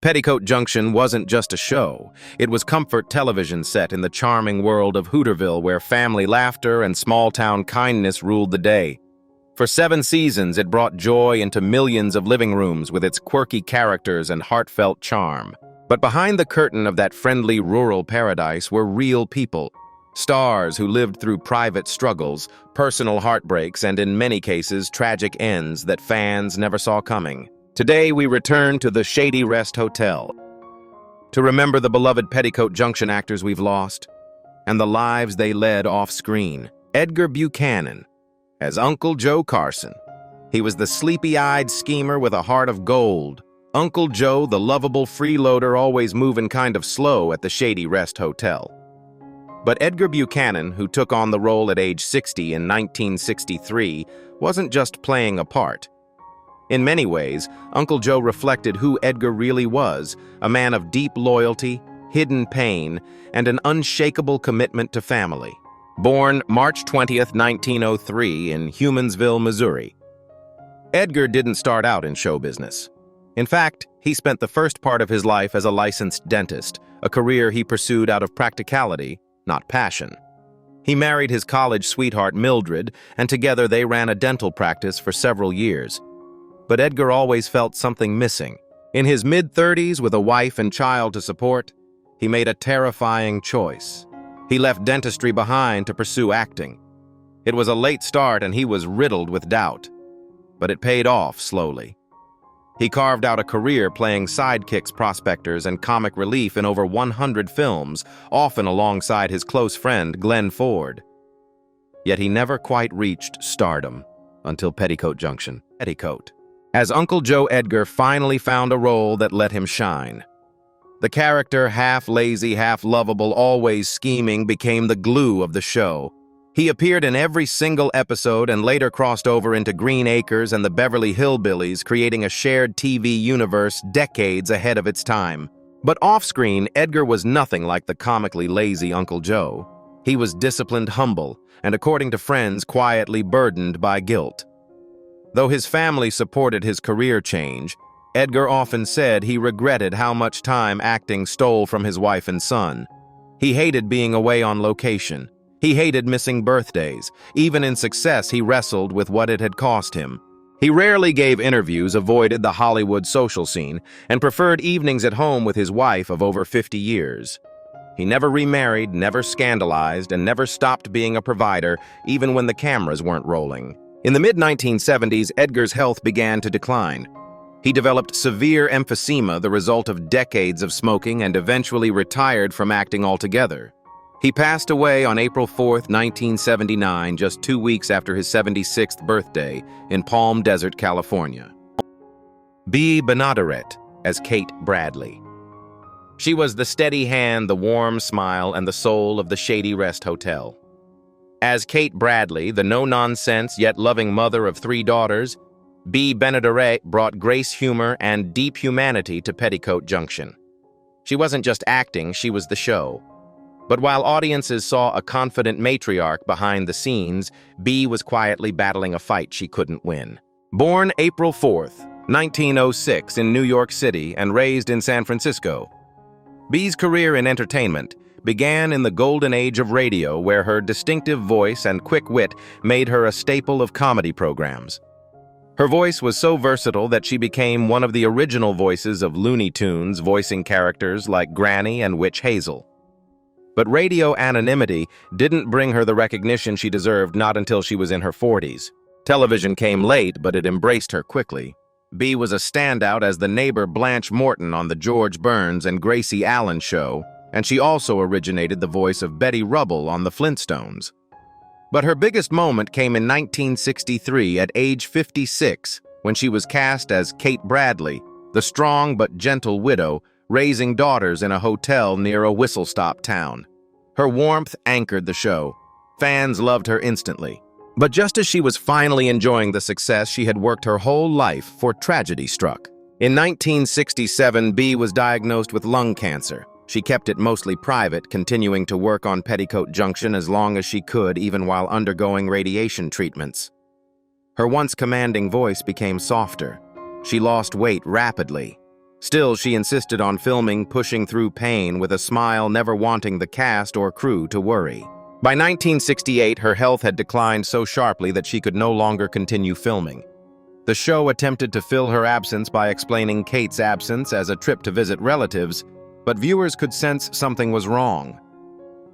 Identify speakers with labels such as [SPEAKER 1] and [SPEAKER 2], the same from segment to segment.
[SPEAKER 1] Petticoat Junction wasn't just a show. It was comfort television set in the charming world of Hooterville, where family laughter and small-town kindness ruled the day. For 7 seasons, it brought joy into millions of living rooms with its quirky characters and heartfelt charm. But behind the curtain of that friendly rural paradise were real people. Stars who lived through private struggles, personal heartbreaks, and in many cases, tragic ends that fans never saw coming. Today, we return to the Shady Rest Hotel to remember the beloved Petticoat Junction actors we've lost and the lives they led off-screen. Edgar Buchanan as Uncle Joe Carson. He was the sleepy-eyed schemer with a heart of gold. Uncle Joe, the lovable freeloader, always moving kind of slow at the Shady Rest Hotel. But Edgar Buchanan, who took on the role at age 60 in 1963, wasn't just playing a part. In many ways, Uncle Joe reflected who Edgar really was, a man of deep loyalty, hidden pain, and an unshakable commitment to family. Born March 20th, 1903 in Humansville, Missouri. Edgar didn't start out in show business. In fact, he spent the first part of his life as a licensed dentist, a career he pursued out of practicality, not passion. He married his college sweetheart Mildred, and together they ran a dental practice for several years. But Edgar always felt something missing. In his mid-30s, with a wife and child to support, he made a terrifying choice. He left dentistry behind to pursue acting. It was a late start and he was riddled with doubt. But it paid off slowly. He carved out a career playing sidekicks, prospectors, and comic relief in over 100 films, often alongside his close friend Glenn Ford. Yet he never quite reached stardom until Petticoat Junction. Petticoat. As Uncle Joe, Edgar finally found a role that let him shine. The character, half lazy, half lovable, always scheming, became the glue of the show. He appeared in every single episode and later crossed over into Green Acres and the Beverly Hillbillies, creating a shared TV universe decades ahead of its time. But off-screen, Edgar was nothing like the comically lazy Uncle Joe. He was disciplined, humble, and according to friends, quietly burdened by guilt. Though his family supported his career change, Edgar often said he regretted how much time acting stole from his wife and son. He hated being away on location. He hated missing birthdays. Even in success, he wrestled with what it had cost him. He rarely gave interviews, avoided the Hollywood social scene, and preferred evenings at home with his wife of over 50 years. He never remarried, never scandalized, and never stopped being a provider, even when the cameras weren't rolling. In the mid-1970s, Edgar's health began to decline. He developed severe emphysema, the result of decades of smoking, and eventually retired from acting altogether. He passed away on April 4, 1979, just 2 weeks after his 76th birthday, in Palm Desert, California. Bernadette as Kate Bradley. She was the steady hand, the warm smile, and the soul of the Shady Rest Hotel. As Kate Bradley, the no-nonsense yet loving mother of 3 daughters, Bernadette brought grace, humor, and deep humanity to Petticoat Junction. She wasn't just acting, she was the show. But while audiences saw a confident matriarch behind the scenes, Bea was quietly battling a fight she couldn't win. Born April 4th, 1906 in New York City and raised in San Francisco, Bea's career in entertainment began in the golden age of radio, where her distinctive voice and quick wit made her a staple of comedy programs. Her voice was so versatile that she became one of the original voices of Looney Tunes, voicing characters like Granny and Witch Hazel. But radio anonymity didn't bring her the recognition she deserved, not until she was in her 40s. Television came late, but it embraced her quickly. Bea was a standout as the neighbor Blanche Morton on the George Burns and Gracie Allen show, and she also originated the voice of Betty Rubble on The Flintstones. But her biggest moment came in 1963 at age 56, when she was cast as Kate Bradley, the strong but gentle widow, raising daughters in a hotel near a whistle-stop town. Her warmth anchored the show. Fans loved her instantly. But just as she was finally enjoying the success she had worked her whole life for, tragedy struck. In 1967, Bea was diagnosed with lung cancer. She kept it mostly private, continuing to work on Petticoat Junction as long as she could, even while undergoing radiation treatments. Her once commanding voice became softer. She lost weight rapidly. Still, she insisted on filming, pushing through pain with a smile, never wanting the cast or crew to worry. By 1968, her health had declined so sharply that she could no longer continue filming. The show attempted to fill her absence by explaining Kate's absence as a trip to visit relatives, but viewers could sense something was wrong.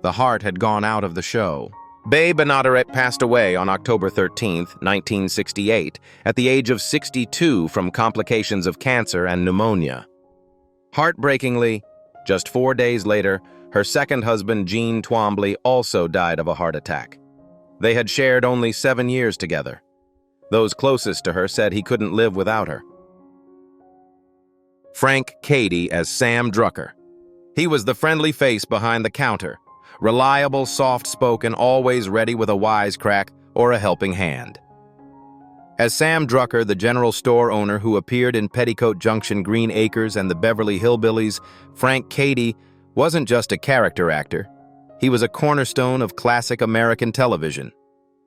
[SPEAKER 1] The heart had gone out of the show. Babe Bernett passed away on October 13, 1968, at the age of 62 from complications of cancer and pneumonia. Heartbreakingly, just 4 days later, her second husband, Gene Twombly, also died of a heart attack. They had shared only 7 years together. Those closest to her said he couldn't live without her. Frank Katy as Sam Drucker. He was the friendly face behind the counter, reliable, soft-spoken, always ready with a wisecrack or a helping hand. As Sam Drucker, the general store owner who appeared in Petticoat Junction, Green Acres, and the Beverly Hillbillies, Frank Katy wasn't just a character actor. He was a cornerstone of classic American television.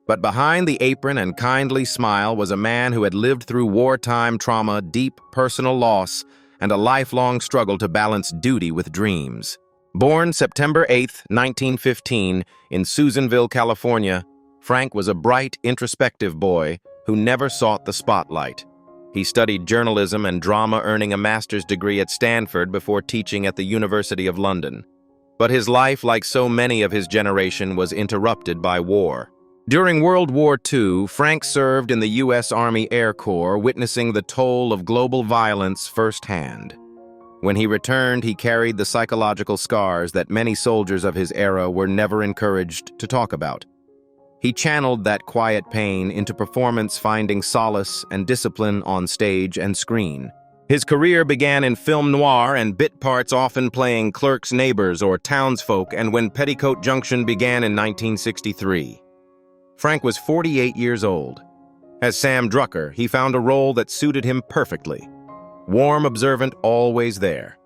[SPEAKER 1] But behind the apron and kindly smile was a man who had lived through wartime trauma, deep personal loss, and a lifelong struggle to balance duty with dreams. Born September 8, 1915, in Susanville, California, Frank was a bright, introspective boy who never sought the spotlight. He studied journalism and drama, earning a master's degree at Stanford before teaching at the University of London. But his life, like so many of his generation, was interrupted by war. During World War II, Frank served in the U.S. Army Air Corps, witnessing the toll of global violence firsthand. When he returned, he carried the psychological scars that many soldiers of his era were never encouraged to talk about. He channeled that quiet pain into performance, finding solace and discipline on stage and screen. His career began in film noir and bit parts, often playing clerks' neighbors or townsfolk, and when Petticoat Junction began in 1963. Frank was 48 years old. As Sam Drucker, he found a role that suited him perfectly. Warm, observant, always there.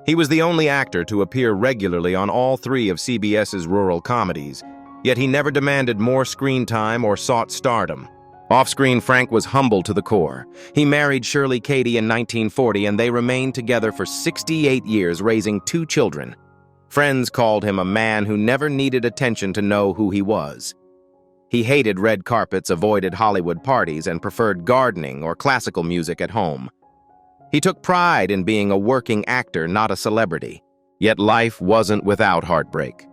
[SPEAKER 1] He was the only actor to appear regularly on all 3 of CBS's rural comedies, yet he never demanded more screen time or sought stardom. Off-screen, Frank was humble to the core. He married Shirley Katy in 1940, and they remained together for 68 years, raising 2 children. Friends called him a man who never needed attention to know who he was. He hated red carpets, avoided Hollywood parties, and preferred gardening or classical music at home. He took pride in being a working actor, not a celebrity. Yet life wasn't without heartbreak.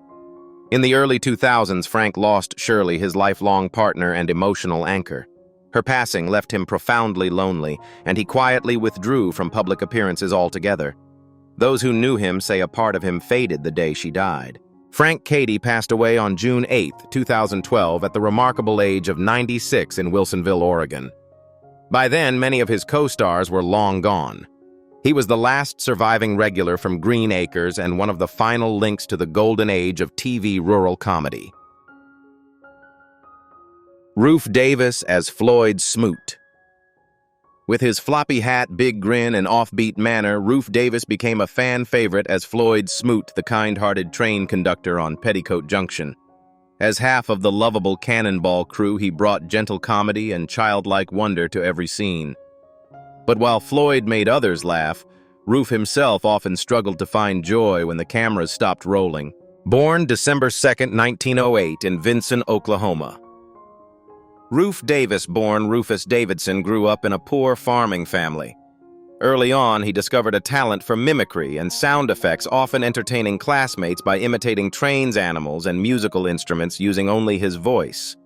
[SPEAKER 1] In the early 2000s, Frank lost Shirley, his lifelong partner and emotional anchor. Her passing left him profoundly lonely, and he quietly withdrew from public appearances altogether. Those who knew him say a part of him faded the day she died. Frank Katy passed away on June 8, 2012, at the remarkable age of 96 in Wilsonville, Oregon. By then, many of his co-stars were long gone. He was the last surviving regular from Green Acres and one of the final links to the golden age of TV rural comedy. Rof Davis as Floyd Smoot. With his floppy hat, big grin, and offbeat manner, Rof Davis became a fan favorite as Floyd Smoot, the kind-hearted train conductor on Petticoat Junction. As half of the lovable Cannonball crew, he brought gentle comedy and childlike wonder to every scene. But while Floyd made others laugh, Rof himself often struggled to find joy when the cameras stopped rolling. Born December 2, 1908 in Vinson, Oklahoma. Rof Davis, born Rufus Davidson, grew up in a poor farming family. Early on, he discovered a talent for mimicry and sound effects, often entertaining classmates by imitating trains, animals, and musical instruments using only his voice.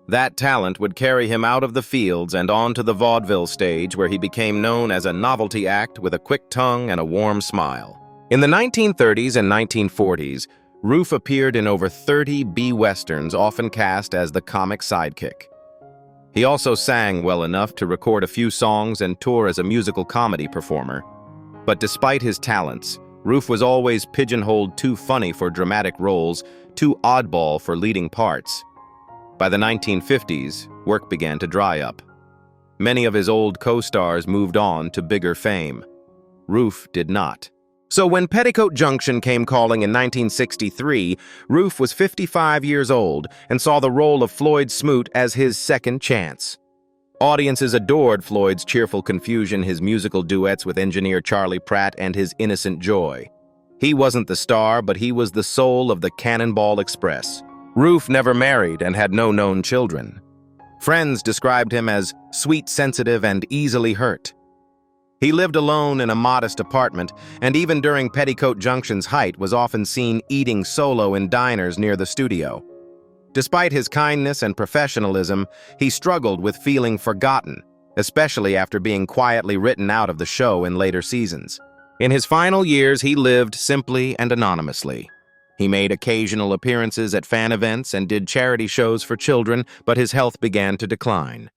[SPEAKER 1] That talent would carry him out of the fields and onto the vaudeville stage, where he became known as a novelty act with a quick tongue and a warm smile. In the 1930s and 1940s, Rof appeared in over 30 B-westerns, often cast as the comic sidekick. He also sang well enough to record a few songs and tour as a musical comedy performer. But despite his talents, Rof was always pigeonholed too funny for dramatic roles, too oddball for leading parts. By the 1950s, work began to dry up. Many of his old co-stars moved on to bigger fame. Rof did not. So when Petticoat Junction came calling in 1963, Rof was 55 years old and saw the role of Floyd Smoot as his second chance. Audiences adored Floyd's cheerful confusion, his musical duets with engineer Charlie Pratt, and his innocent joy. He wasn't the star, but he was the soul of the Cannonball Express. Rof never married and had no known children. Friends described him as sweet, sensitive, and easily hurt. He lived alone in a modest apartment, and even during Petticoat Junction's height was often seen eating solo in diners near the studio. Despite his kindness and professionalism, he struggled with feeling forgotten, especially after being quietly written out of the show in later seasons. In his final years, he lived simply and anonymously. He made occasional appearances at fan events and did charity shows for children, but his health began to decline.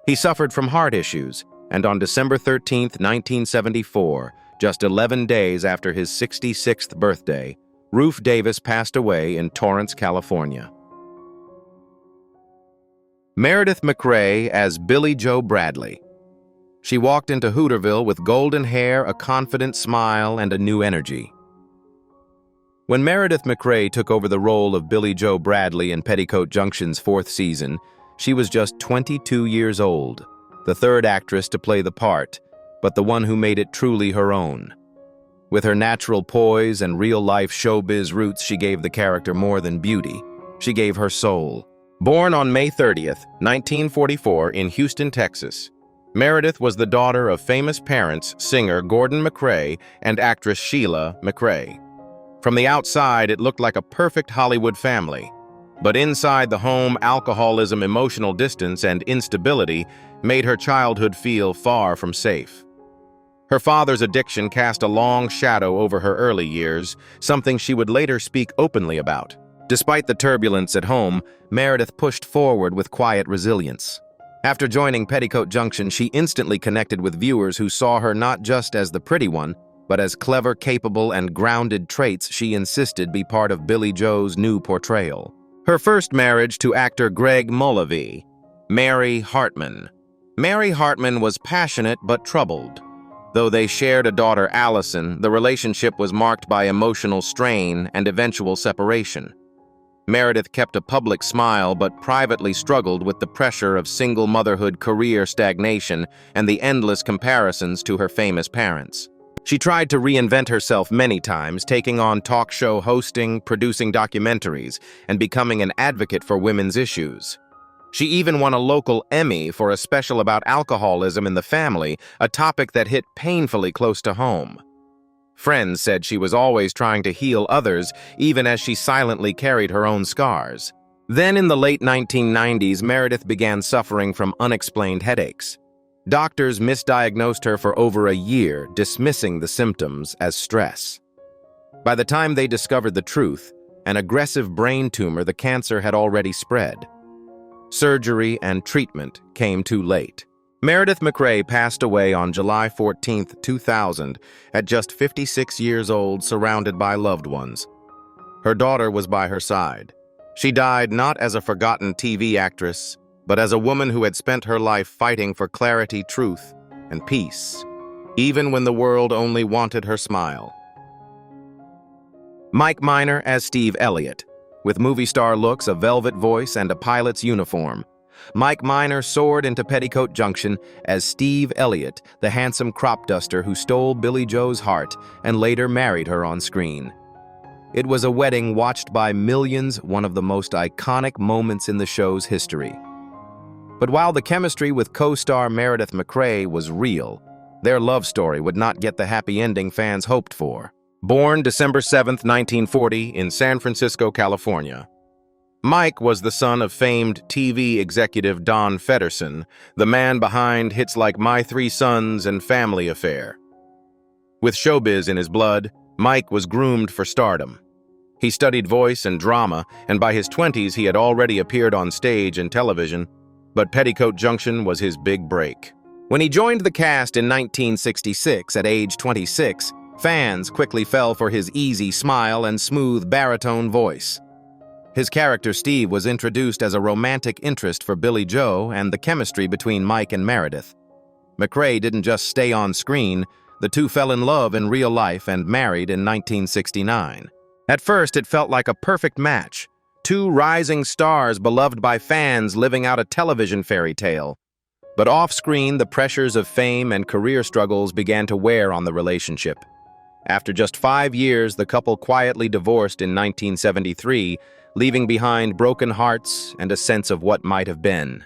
[SPEAKER 1] He suffered from heart issues, and on December 13, 1974, just 11 days after his 66th birthday, Rof Davis passed away in Torrance, California. Meredith McCrae as Billie Jo Bradley. She walked into Hooterville with golden hair, a confident smile, and a new energy. When Meredith McCrae took over the role of Billie Jo Bradley in Petticoat Junction's 4th season, she was just 22 years old, the 3rd actress to play the part, but the one who made it truly her own. With her natural poise and real-life showbiz roots, she gave the character more than beauty. She gave her soul. Born on May 30th, 1944 in Houston, Texas, Meredith was the daughter of famous parents, singer Gordon McCrae and actress Sheila McCrae. From the outside, it looked like a perfect Hollywood family. But inside the home, alcoholism, emotional distance, and instability made her childhood feel far from safe. Her father's addiction cast a long shadow over her early years, something she would later speak openly about. Despite the turbulence at home, Meredith pushed forward with quiet resilience. After joining Petticoat Junction, she instantly connected with viewers who saw her not just as the pretty one, but as clever, capable, and grounded traits she insisted be part of Billie Jo's new portrayal. Her first marriage to actor Greg Mullavey, Mary Hartman. Mary Hartman was passionate but troubled. Though they shared a daughter, Allison, the relationship was marked by emotional strain and eventual separation. Meredith kept a public smile but privately struggled with the pressure of single motherhood, career stagnation, and the endless comparisons to her famous parents. She tried to reinvent herself many times, taking on talk show hosting, producing documentaries, and becoming an advocate for women's issues. She even won a local Emmy for a special about alcoholism in the family, a topic that hit painfully close to home. Friends said she was always trying to heal others, even as she silently carried her own scars. Then in the late 1990s, Meredith began suffering from unexplained headaches. Doctors misdiagnosed her for over a year, dismissing the symptoms as stress. By the time they discovered the truth, an aggressive brain tumor, the cancer had already spread. Surgery and treatment came too late. Meredith McCrae passed away on July 14, 2000, at just 56 years old, surrounded by loved ones. Her daughter was by her side. She died not as a forgotten TV actress, but as a woman who had spent her life fighting for clarity, truth, and peace, even when the world only wanted her smile. Mike Minor as Steve Elliott. With movie star looks, a velvet voice, and a pilot's uniform, Mike Minor soared into Petticoat Junction as Steve Elliott, the handsome crop duster who stole Billie Jo's heart and later married her on screen. It was a wedding watched by millions, one of the most iconic moments in the show's history. But while the chemistry with co-star Meredith McCrae was real, their love story would not get the happy ending fans hoped for. Born December 7, 1940, in San Francisco, California, Mike was the son of famed TV executive Don Feddersen, the man behind hits like My Three Sons and Family Affair. With showbiz in his blood, Mike was groomed for stardom. He studied voice and drama, and by his 20s he had already appeared on stage and television, but Petticoat Junction was his big break. When he joined the cast in 1966 at age 26, fans quickly fell for his easy smile and smooth baritone voice. His character Steve was introduced as a romantic interest for Billie Jo and the chemistry between Mike and Meredith. McCrae didn't just stay on screen, the two fell in love in real life and married in 1969. At first, it felt like a perfect match. Two rising stars beloved by fans living out a television fairy tale. But off-screen, the pressures of fame and career struggles began to wear on the relationship. After just 5 years, the couple quietly divorced in 1973, leaving behind broken hearts and a sense of what might have been.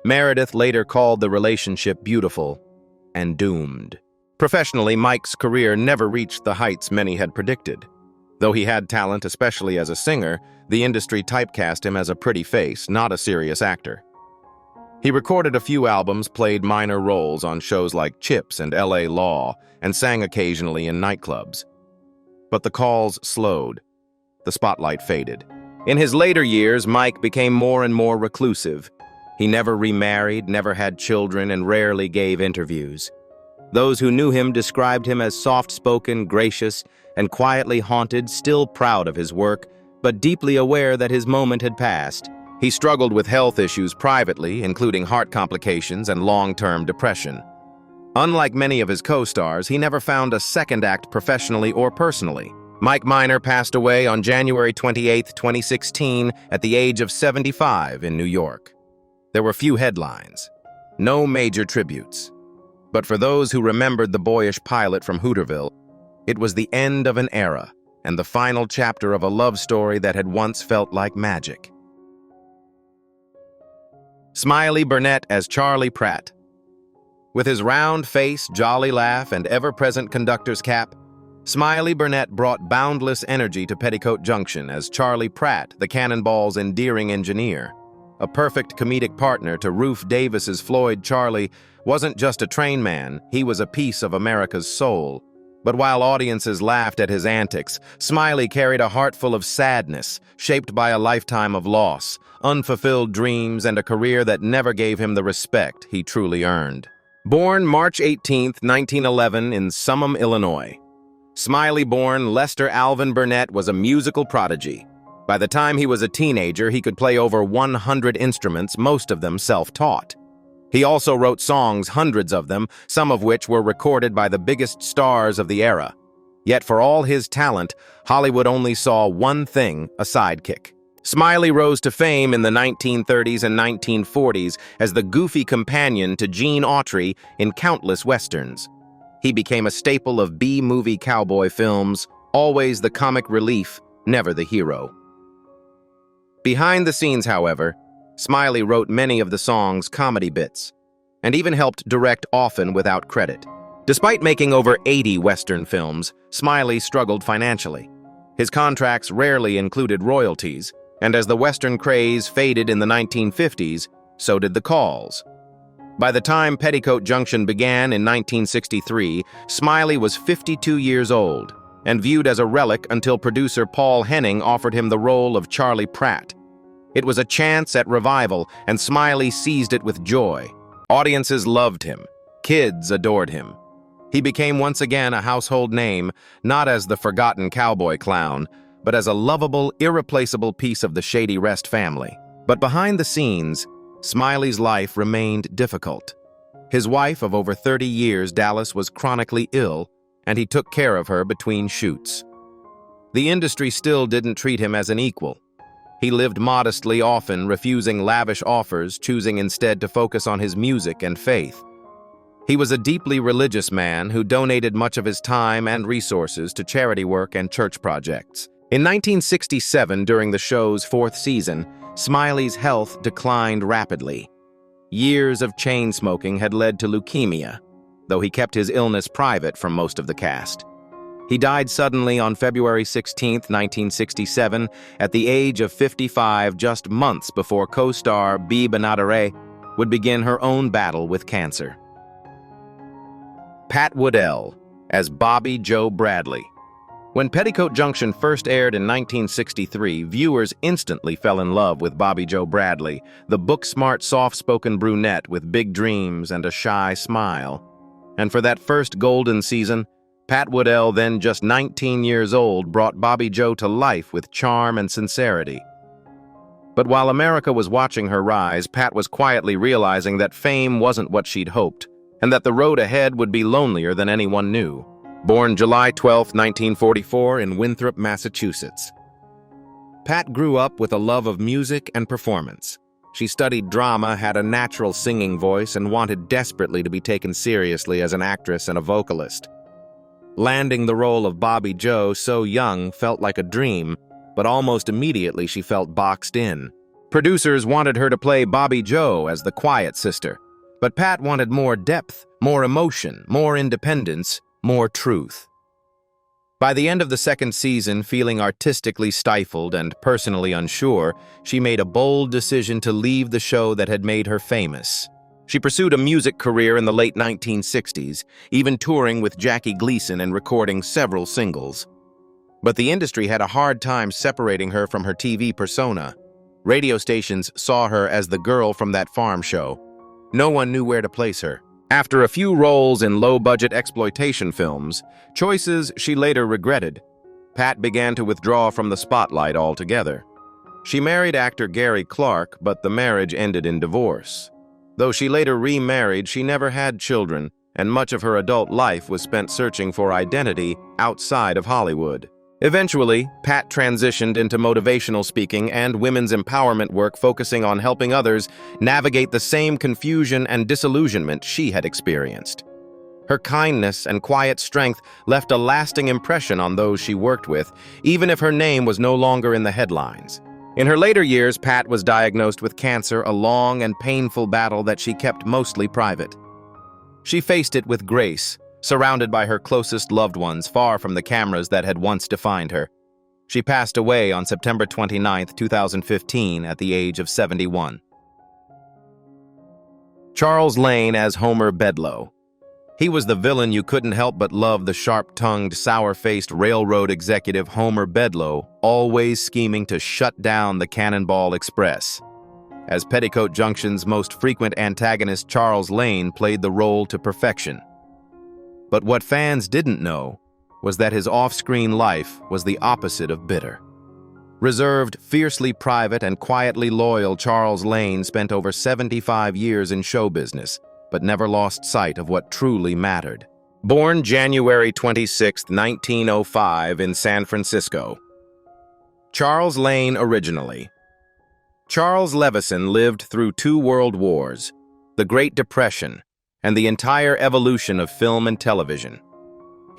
[SPEAKER 1] Meredith later called the relationship beautiful and doomed. Professionally, Mike's career never reached the heights many had predicted. Though he had talent, especially as a singer, the industry typecast him as a pretty face, not a serious actor. He recorded a few albums, played minor roles on shows like Chips and LA Law, and sang occasionally in nightclubs. But the calls slowed. The spotlight faded. In his later years, Mike became more and more reclusive. He never remarried, never had children, and rarely gave interviews. Those who knew him described him as soft-spoken, gracious, and quietly haunted, still proud of his work, but deeply aware that his moment had passed. He struggled with health issues privately, including heart complications and long-term depression. Unlike many of his co-stars, he never found a second act professionally or personally. Mike Minor passed away on January 28, 2016, at the age of 75 in New York. There were few headlines, no major tributes. But for those who remembered the boyish pilot from Hooterville, it was the end of an era and the final chapter of a love story that had once felt like magic. Smiley Bernett as Charlie Pratt. With his round face, jolly laugh, and ever-present conductor's cap, Smiley Bernett brought boundless energy to Petticoat Junction as Charlie Pratt, the Cannonball's endearing engineer. A perfect comedic partner to Rof Davis's Floyd, Charlie wasn't just a train man, he was a piece of America's soul. But while audiences laughed at his antics, Smiley carried a heart full of sadness, shaped by a lifetime of loss, unfulfilled dreams, and a career that never gave him the respect he truly earned. Born March 18, 1911 in Summum, Illinois, Smiley-born Lester Alvin Bernett was a musical prodigy. By the time he was a teenager, he could play over 100 instruments, most of them self-taught. He also wrote songs, hundreds of them, some of which were recorded by the biggest stars of the era. Yet for all his talent, Hollywood only saw one thing, a sidekick. Smiley rose to fame in the 1930s and 1940s as the goofy companion to Gene Autry in countless westerns. He became a staple of B-movie cowboy films, always the comic relief, never the hero. Behind the scenes, however, Smiley wrote many of the song's comedy bits, and even helped direct, often without credit. Despite making over 80 Western films, Smiley struggled financially. His contracts rarely included royalties, and as the Western craze faded in the 1950s, so did the calls. By the time Petticoat Junction began in 1963, Smiley was 52 years old, and viewed as a relic until producer Paul Henning offered him the role of Charlie Pratt. It was a chance at revival, and Smiley seized it with joy. Audiences loved him. Kids adored him. He became once again a household name, not as the forgotten cowboy clown, but as a lovable, irreplaceable piece of the Shady Rest family. But behind the scenes, Smiley's life remained difficult. His wife of over 30 years, Dallas, was chronically ill, and he took care of her between shoots. The industry still didn't treat him as an equal. He lived modestly, often refusing lavish offers, choosing instead to focus on his music and faith. He was a deeply religious man who donated much of his time and resources to charity work and church projects. In 1967, during the show's 4th season, Smiley's health declined rapidly. Years of chain smoking had led to leukemia, though he kept his illness private from most of the cast. He died suddenly on February 16, 1967, at the age of 55, just months before co-star Bea Benaderet would begin her own battle with cancer. Pat Woodell as Bobby Joe Bradley. When Petticoat Junction first aired in 1963, viewers instantly fell in love with Bobby Joe Bradley, the book-smart, soft-spoken brunette with big dreams and a shy smile. And for that first golden season, Pat Woodell, then just 19 years old, brought Bobby Joe to life with charm and sincerity. But while America was watching her rise, Pat was quietly realizing that fame wasn't what she'd hoped, and that the road ahead would be lonelier than anyone knew. Born July 12, 1944, in Winthrop, Massachusetts, Pat grew up with a love of music and performance. She studied drama, had a natural singing voice, and wanted desperately to be taken seriously as an actress and a vocalist. Landing the role of Bobby Jo so young felt like a dream, but almost immediately she felt boxed in. Producers wanted her to play Bobby Jo as the quiet sister, but Pat wanted more depth, more emotion, more independence, more truth. By the end of the second season, feeling artistically stifled and personally unsure, she made a bold decision to leave the show that had made her famous. She pursued a music career in the late 1960s, even touring with Jackie Gleason and recording several singles. But the industry had a hard time separating her from her TV persona. Radio stations saw her as the girl from that farm show. No one knew where to place her. After a few roles in low-budget exploitation films, choices she later regretted, Pat began to withdraw from the spotlight altogether. She married actor Gary Clark, but the marriage ended in divorce. Though she later remarried, she never had children, and much of her adult life was spent searching for identity outside of Hollywood. Eventually, Pat transitioned into motivational speaking and women's empowerment work, focusing on helping others navigate the same confusion and disillusionment she had experienced. Her kindness and quiet strength left a lasting impression on those she worked with, even if her name was no longer in the headlines. In her later years, Pat was diagnosed with cancer, a long and painful battle that she kept mostly private. She faced it with grace, surrounded by her closest loved ones, far from the cameras that had once defined her. She passed away on September 29, 2015, at the age of 71. Charles Lane as Homer Bedloe. He was the villain you couldn't help but love, the sharp-tongued, sour-faced railroad executive Homer Bedloe, always scheming to shut down the Cannonball Express. As Petticoat Junction's most frequent antagonist, Charles Lane played the role to perfection. But what fans didn't know was that his off-screen life was the opposite of bitter. Reserved, fiercely private, and quietly loyal, Charles Lane spent over 75 years in show business, but never lost sight of what truly mattered. Born January 26, 1905 in San Francisco. Charles Lane originally. Charles Levison lived through 2 world wars, the Great Depression, and the entire evolution of film and television.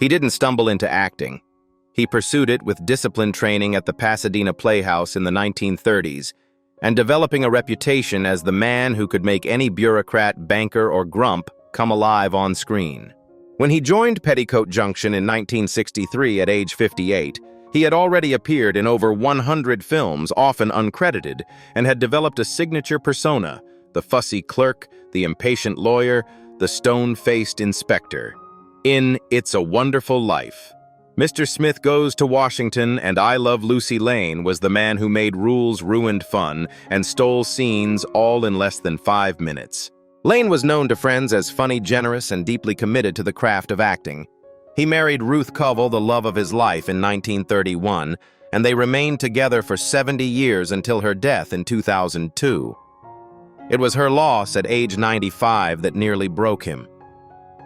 [SPEAKER 1] He didn't stumble into acting. He pursued it with disciplined training at the Pasadena Playhouse in the 1930s, and developing a reputation as the man who could make any bureaucrat, banker, or grump come alive on screen. When he joined Petticoat Junction in 1963 at age 58, he had already appeared in over 100 films, often uncredited, and had developed a signature persona: the fussy clerk, the impatient lawyer, the stone-faced inspector. In It's a Wonderful Life, Mr. Smith Goes to Washington and I Love Lucy Lane was the man who made rules ruined fun and stole scenes all in less than 5 minutes. Lane was known to friends as funny, generous, and deeply committed to the craft of acting. He married Ruth Covell, the love of his life, in 1931, and they remained together for 70 years until her death in 2002. It was her loss at age 95 that nearly broke him.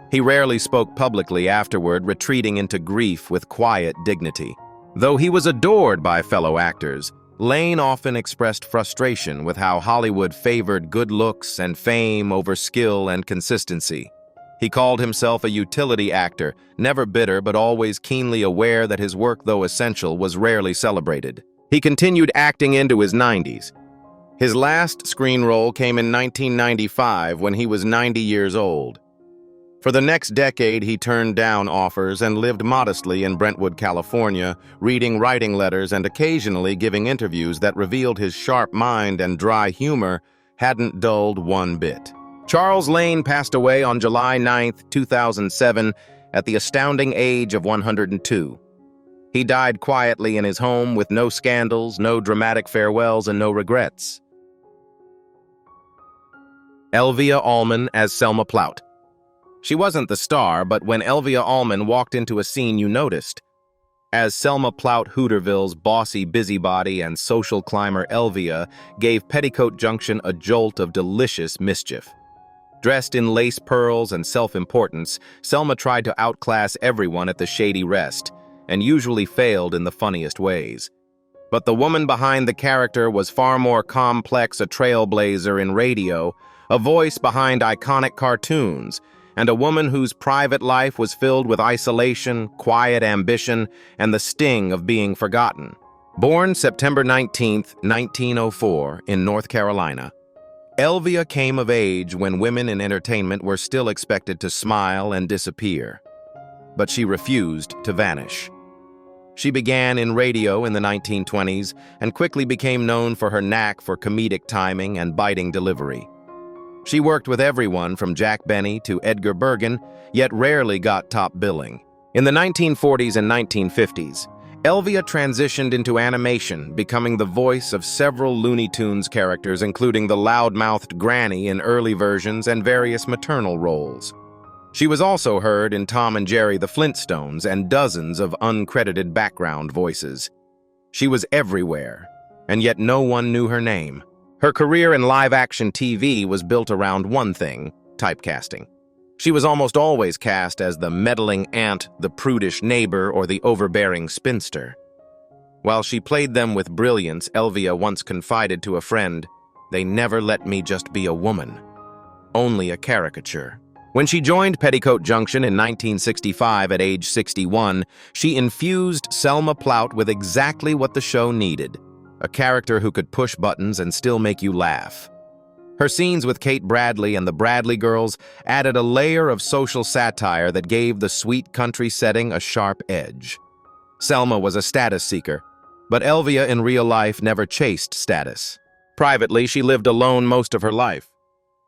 [SPEAKER 1] He rarely spoke publicly afterward, retreating into grief with quiet dignity. Though he was adored by fellow actors, Lane often expressed frustration with how Hollywood favored good looks and fame over skill and consistency. He called himself a utility actor, never bitter but always keenly aware that his work, though essential, was rarely celebrated. He continued acting into his 90s. His last screen role came in 1995 when he was 90 years old. For the next decade, he turned down offers and lived modestly in Brentwood, California, reading writing letters and occasionally giving interviews that revealed his sharp mind and dry humor hadn't dulled one bit. Charles Lane passed away on July 9, 2007, at the astounding age of 102. He died quietly in his home with no scandals, no dramatic farewells, and no regrets. Elia Alman as Selma Plout. She wasn't the star, but when Elia Alman walked into a scene, you noticed. As Selma Plout, Hooterville's bossy busybody and social climber, Elia gave Petticoat Junction a jolt of delicious mischief. Dressed in lace pearls and self-importance, Selma tried to outclass everyone at the Shady Rest, and usually failed in the funniest ways. But the woman behind the character was far more complex, a trailblazer in radio, a voice behind iconic cartoons, and a woman whose private life was filled with isolation, quiet ambition, and the sting of being forgotten. Born September 19, 1904, in North Carolina, Elia came of age when women in entertainment were still expected to smile and disappear. But she refused to vanish. She began in radio in the 1920s and quickly became known for her knack for comedic timing and biting delivery. She worked with everyone from Jack Benny to Edgar Buchanan, yet rarely got top billing. In the 1940s and 1950s, Elia transitioned into animation, becoming the voice of several Looney Tunes characters, including the loud-mouthed Granny in early versions and various maternal roles. She was also heard in Tom and Jerry the Flintstones and dozens of uncredited background voices. She was everywhere, and yet no one knew her name. Her career in live-action TV was built around one thing: typecasting. She was almost always cast as the meddling aunt, the prudish neighbor, or the overbearing spinster. While she played them with brilliance, Elia once confided to a friend, "They never let me just be a woman, only a caricature." When she joined Petticoat Junction in 1965 at age 61, she infused Selma Plout with exactly what the show needed: a character who could push buttons and still make you laugh. Her scenes with Kate Bradley and the Bradley Girls added a layer of social satire that gave the sweet country setting a sharp edge. Selma was a status seeker, but Elia in real life never chased status. Privately, she lived alone most of her life.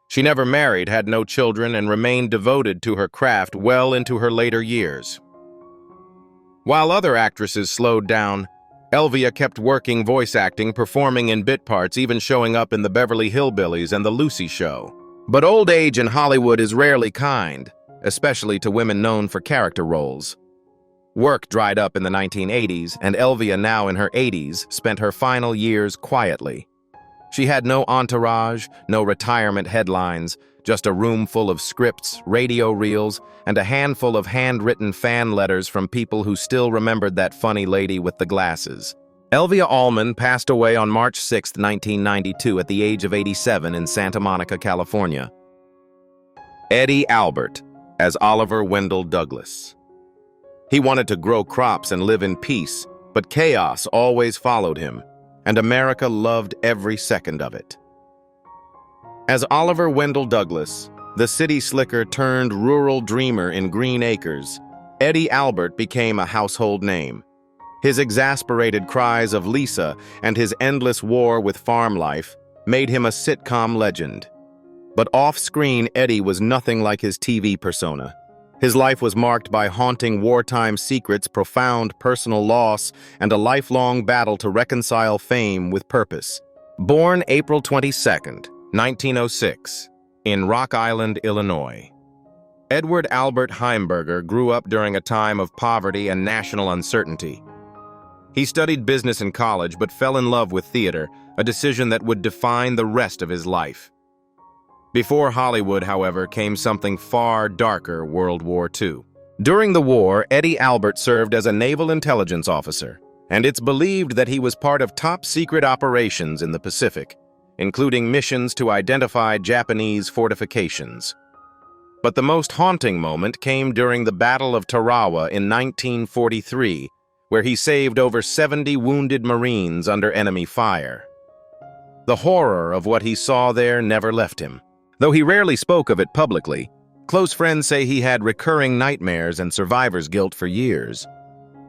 [SPEAKER 1] She never married, had no children, and remained devoted to her craft well into her later years. While other actresses slowed down, Elia kept working voice acting, performing in bit parts, even showing up in the Beverly Hillbillies and the Lucy Show. But old age in Hollywood is rarely kind, especially to women known for character roles. Work dried up in the 1980s, and Elia, now in her 80s, spent her final years quietly. She had no entourage, no retirement headlines, just a room full of scripts, radio reels, and a handful of handwritten fan letters from people who still remembered that funny lady with the glasses. Elia Alman passed away on March 6, 1992, at the age of 87 in Santa Monica, California. Eddie Albert as Oliver Wendell Douglas. He wanted to grow crops and live in peace, but chaos always followed him, and America loved every second of it. As Oliver Wendell Douglas, the city slicker turned rural dreamer in Green Acres, Eddie Albert became a household name. His exasperated cries of Lisa and his endless war with farm life made him a sitcom legend. But off-screen, Eddie was nothing like his TV persona. His life was marked by haunting wartime secrets, profound personal loss, and a lifelong battle to reconcile fame with purpose. Born April 22, 1906, in Rock Island, Illinois, Edward Albert Heimberger grew up during a time of poverty and national uncertainty. He studied business in college but fell in love with theater, a decision that would define the rest of his life. Before Hollywood, however, came something far darker: World War II. During the war, Eddie Albert served as a naval intelligence officer, and it's believed that he was part of top-secret operations in the Pacific, including missions to identify Japanese fortifications. But the most haunting moment came during the Battle of Tarawa in 1943, where he saved over 70 wounded Marines under enemy fire. The horror of what he saw there never left him. Though he rarely spoke of it publicly, close friends say he had recurring nightmares and survivor's guilt for years.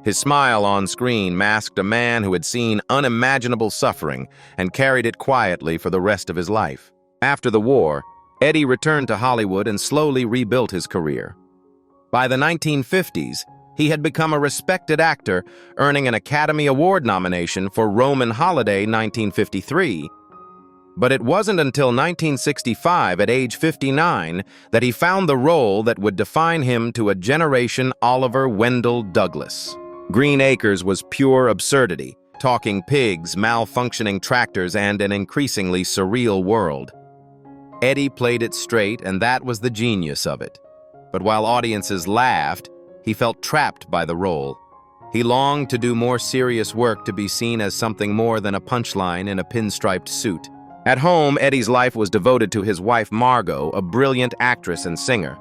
[SPEAKER 1] His smile on screen masked a man who had seen unimaginable suffering and carried it quietly for the rest of his life. After the war, Eddie returned to Hollywood and slowly rebuilt his career. By the 1950s, he had become a respected actor, earning an Academy Award nomination for Roman Holiday 1953. But it wasn't until 1965, at age 59, that he found the role that would define him to a generation: Oliver Wendell Douglas. Green Acres was pure absurdity: talking pigs, malfunctioning tractors, and an increasingly surreal world. Eddie played it straight, and that was the genius of it. But while audiences laughed, he felt trapped by the role. He longed to do more serious work, to be seen as something more than a punchline in a pinstriped suit. At home, Eddie's life was devoted to his wife Margot, a brilliant actress and singer.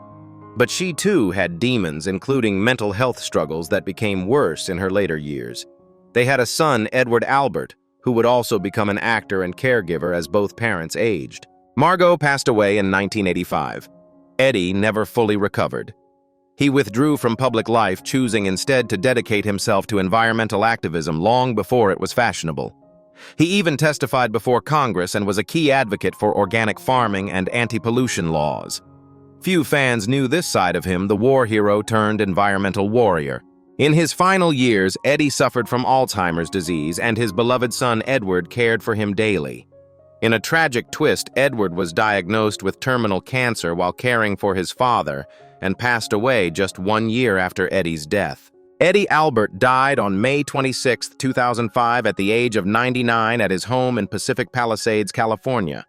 [SPEAKER 1] But she too had demons, including mental health struggles that became worse in her later years. They had a son, Edward Albert, who would also become an actor and caregiver as both parents aged. Margot passed away in 1985. Eddie never fully recovered. He withdrew from public life, choosing instead to dedicate himself to environmental activism long before it was fashionable. He even testified before Congress and was a key advocate for organic farming and anti-pollution laws. Few fans knew this side of him, the war hero turned environmental warrior. In his final years, Eddie suffered from Alzheimer's disease, and his beloved son Edward cared for him daily. In a tragic twist, Edward was diagnosed with terminal cancer while caring for his father and passed away just 1 year after Eddie's death. Eddie Albert died on May 26, 2005 at the age of 99 at his home in Pacific Palisades, California.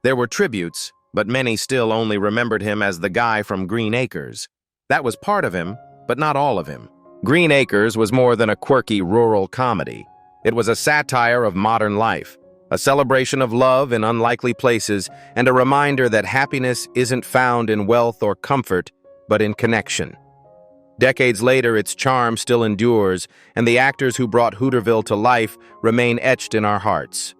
[SPEAKER 1] There were tributes, but many still only remembered him as the guy from Green Acres. That was part of him, but not all of him. Green Acres was more than a quirky rural comedy. It was a satire of modern life, a celebration of love in unlikely places, and a reminder that happiness isn't found in wealth or comfort, but in connection. Decades later, its charm still endures, and the actors who brought Hooterville to life remain etched in our hearts.